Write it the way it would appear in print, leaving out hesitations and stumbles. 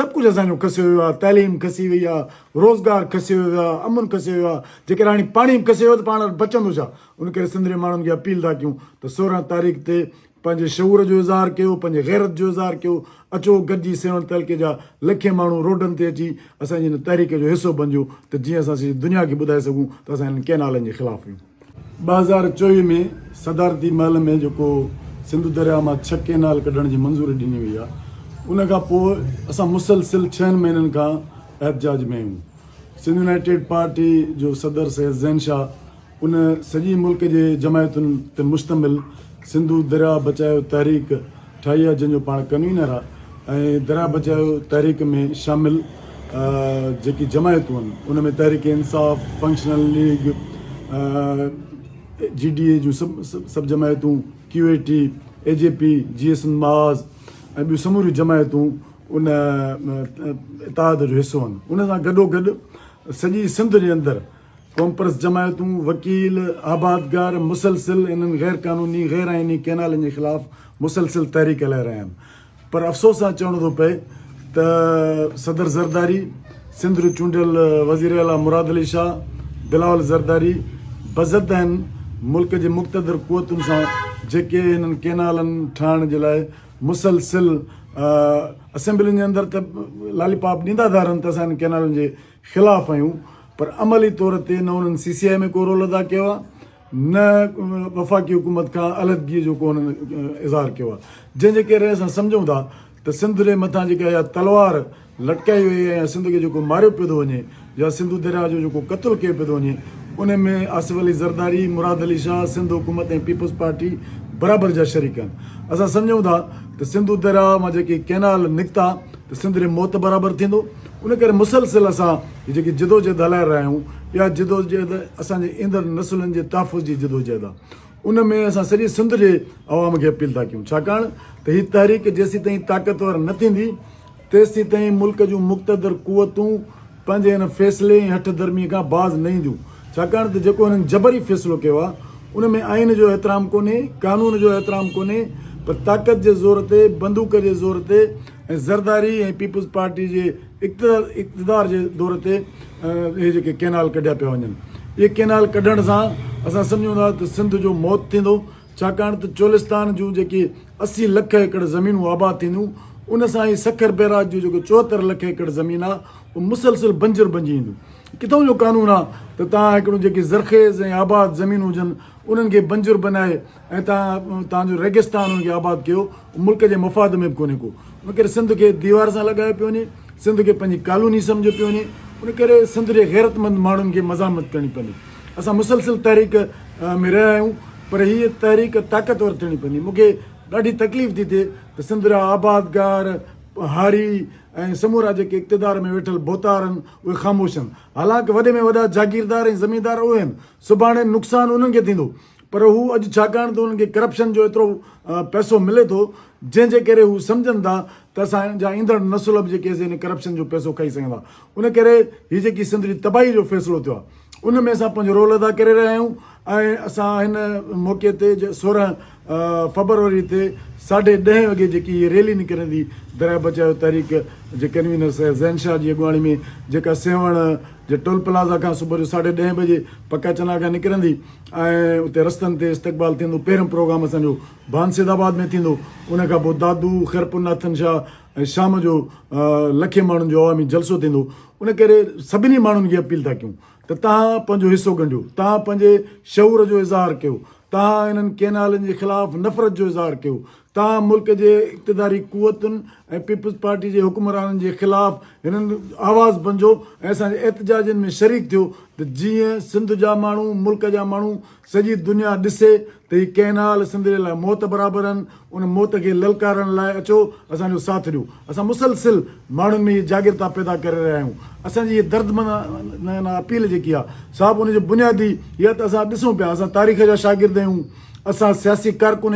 सभु कुझु असांजो खसियो वियो आहे, तइलीम खसी वई आहे, रोज़गार खसियो वियो आहे, अमन खसियो वियो आहे। जेकर हाणे पाणी खसियो वियो त पाण बचंदो छा? उन करे सिंध जे माण्हुनि खे अपील था कयूं त 16 तारीख़ ते पंहिंजे शऊर जो इज़हार कयो, पंहिंजे गैरत जो इज़हार कयो। अचो गॾिजी सेवण तलके जा लखे माण्हू रोडनि ते अची असांजी हिन तहरीक जो हिसो बणिजो त जीअं असां सॼी दुनिया खे ॿुधाए सघूं त असां हिन कैनालनि जे ख़िलाफ़ आहियूं। 2024 में सदारती महल में जेको सिंधु दरिया मां 6 कैनाल कढण जी मंज़ूरी ॾिनी वई आहे, उन खां पोइ असां मुसलसिल 6 महीननि खां एहतजाज में आहियूं। सिंध यूनाइटेड पार्टी जो सदर सैयद ज़ैन शाह उन सॼी मुल्क जे जमायतुनि ते मुश्तमिल सिंधु दरिया बचायो तहरीक ठाही आहे, जंहिंजो पाण कन्वीनर आहे। ऐं दरिया बचायो तहरीक में शामिल जेकी जमायतूं आहिनि उन में तहरीक इंसाफ़, फंक्शनल लीग, GDA जूं सभु जमायतूं, QAT, AJP, GS माज़ ऐं ॿियूं समूरियूं जमायतूं उन इतिहाद जो हिसो आहिनि। उन सां गॾोगॾु सॼी सिंध जे अंदरि कॉम्प्रेस जमायतूं, वकील, आबादगार मुसलसिल इन्हनि गैर क़ानूनी गैर आइनी कैनालनि जे ख़िलाफ़ मुसलसिल तहरीक हलाए रहिया आहिनि। पर अफ़सोस सां चवणो थो पए त सदर ज़रदारी, सिंध जो चूंडियल वज़ीर आला मुराद अली शाह, बिलावल ज़रदारी बज़द आहिनि मुल्क जे मुक़्तदर क़ुवतुनि सां जेके हिननि कैनालनि ठाहिण जे लाइ मुसलसिल असेंबलियुनि जे अंदरि त लालीपाप ॾींदा था रहनि त असां हिन कैनालनि जे ख़िलाफ़ आहियूं, पर अमली तौर ते न उन्हनि CCI में को रोल अदा कयो आहे, न वफ़ाक़ी हुकूमत खां अलॻिदगीअ जो को हुननि इज़हार कयो आहे। जंहिंजे करे असां सम्झूं था त सिंध जे मथां जेका इहा तलवार लटकाई वई आहे या सिंध खे जेको मारियो पियो थो वञे या सिंधु दरिया जो जेको क़त्ल कयो पियो थो वञे, उन में आसिफ अली ज़रदारी, मुराद अली शाह, सिंध हुकूमत ऐं पीपल्स पार्टी बराबरि जा शरीक आहिनि। असां सम्झूं था त सिंधु दरिया मां जेके कैनाल निकिता त सिंध जे मौत बराबरि थींदो। उन करे मुसलसिल असां जेकी जिदोजहद हलाए रहिया आहियूं, इहा जिदोजहद असांजे ईंदड़ नसुलनि जे तहफ़ुज़ जी जिदोजहद आहे। उन में असां सॼी सिंध जे अवाम खे अपील था कयूं, छाकाणि त हीअ तहरीक जेसीं ताईं ताक़तवर न थींदी तेसीं ताईं मुल्क जूं मुक़्तदर क़ुवतूं पंहिंजे हिन फ़ैसिले ऐं हठ धर्मी खां बाज़ न ईंदियूं। छाकाणि त जेको हिननि जबरी फ़ैसिलो कयो आहे उन में आइन जो एतिराम कोन्हे, कानून जो एतिराम कोन्हे, पर ताक़त जे ज़ोर ते, बंदूक जे ज़ोर ते ऐं ज़रदारी ऐं पीपल्स पार्टी जे इक़्तिदार जे दौर ते इहे जेके कैनाल कढिया पिया वञनि। इहे कैनाल कढण सां असां सम्झूं था त सिंध जो मौत थींदो, छाकाणि त चोलिस्तान जूं जेके 80 लख एकड़ ज़मीनूं आबाद थींदियूं, उन सां ई सखर बैराज जो जेको 74 लख एकड़ ज़मीन आहे उहो मुसलसिल बंजर बणिजी ईंदियूं। किथां जो कानून आहे त तव्हां हिकिड़ो जेकी ज़रख़ेज़ ऐं आबाद ज़मीनूं हुजनि उन्हनि खे बंजर बनाए ऐं तव्हांजो रेगिस्तान उनखे आबाद कयो, मुल्क जे मफ़ाद में बि कोन्हे को। उन करे सिंध खे दीवार सां लॻायो पियो वञे, सिंध खे पंहिंजी कॉलोनी सम्झो पियो वञे। उन करे सिंध जे गैरतमंद माण्हुनि खे मज़ामत करणी पवंदी। असां मुसलसिल तहरीक में रहिया आहियूं, पर हीअ तहरीक ताक़तवर थियणी पवंदी। मूंखे ॾाढी तकलीफ़ थी थिए त सिंध जा आबादगार, हारी ऐं समूरा जेके इक़्तिदार में वेठल बोतार आहिनि उहे ख़ामोश आहिनि। हालांकि वॾे में वॾा जागीरदार ऐं ज़मीनदार उहे आहिनि, सुभाणे नुक़सानु उन्हनि खे थींदो, पर हू अॼु छाकाणि त उन्हनि खे करप्शन जो एतिरो पैसो मिले थो, जंहिंजे करे हू सम्झनि था त असांजा ईंदड़ नसुल बि जेके हिन करप्शन जो पैसो खाई सघंदा। उन करे हीअ जेकी सिंध जी तबाही जो फ़ैसिलो थियो आहे उन में असां पंहिंजो रोल अदा करे रहिया आहियूं। ऐं असां हिन मौक़े ते 16 फरवरी ते 10:30 वॻे जेकी हीअ रैली निकिरंदी दरिया बचायो तहरीक जे कन्वीनर सैयद ज़ैन शाह जी अॻुवाणी में, जेका सेवण जे टोल प्लाज़ा खां सुबुह जो 10:30 बजे पका चना खां निकिरंदी ऐं उते रस्तनि ते इस्तक़बाल थींदो। पहिरियों प्रोग्राम असांजो बानसेदाबाद में थींदो, उन खां पोइ दादू, खैरपुरनाथन शाह ऐं शाम जो लखे माण्हुनि जो अवामी जलसो थींदो। उन करे सभिनी माण्हुनि खे अपील था कयूं त तव्हां पंहिंजो हिसो ॻंढियो, तव्हां पंहिंजे शऊर जो इज़हार कयो, तव्हां हिननि कैनालनि जे ख़िलाफ़ु नफ़रत जो इज़हार कयो, तव्हां मुल्क जे इक़्तिदारी क़ुवतुनि ऐं पीपल्स पार्टी जे हुकुमराननि जे ख़िलाफ़ु हिननि आवाज़ बणिजो ऐं असांजे एहतजाजनि में शरीक थियो त जीअं सिंध जा माण्हू, मुल्क जा माण्हू, सॼी दुनिया ॾिसे त हीअ कैनाल सिंध जे लाइ मौत बराबरि आहिनि। उन मौत खे ललकारण लाइ अचो, असांजो साथ ॾियो। असां मुसलसिल माण्हुनि में हीअ जागृता पैदा करे रहिया आहियूं। असांजी हीअ दर्दमंद अपील जेकी आहे साहिबु उनजो बुनियादी इहा त असां ॾिसूं पिया, असां तारीख़ जा शागिर्द आहियूं, असां सियासी कारकुन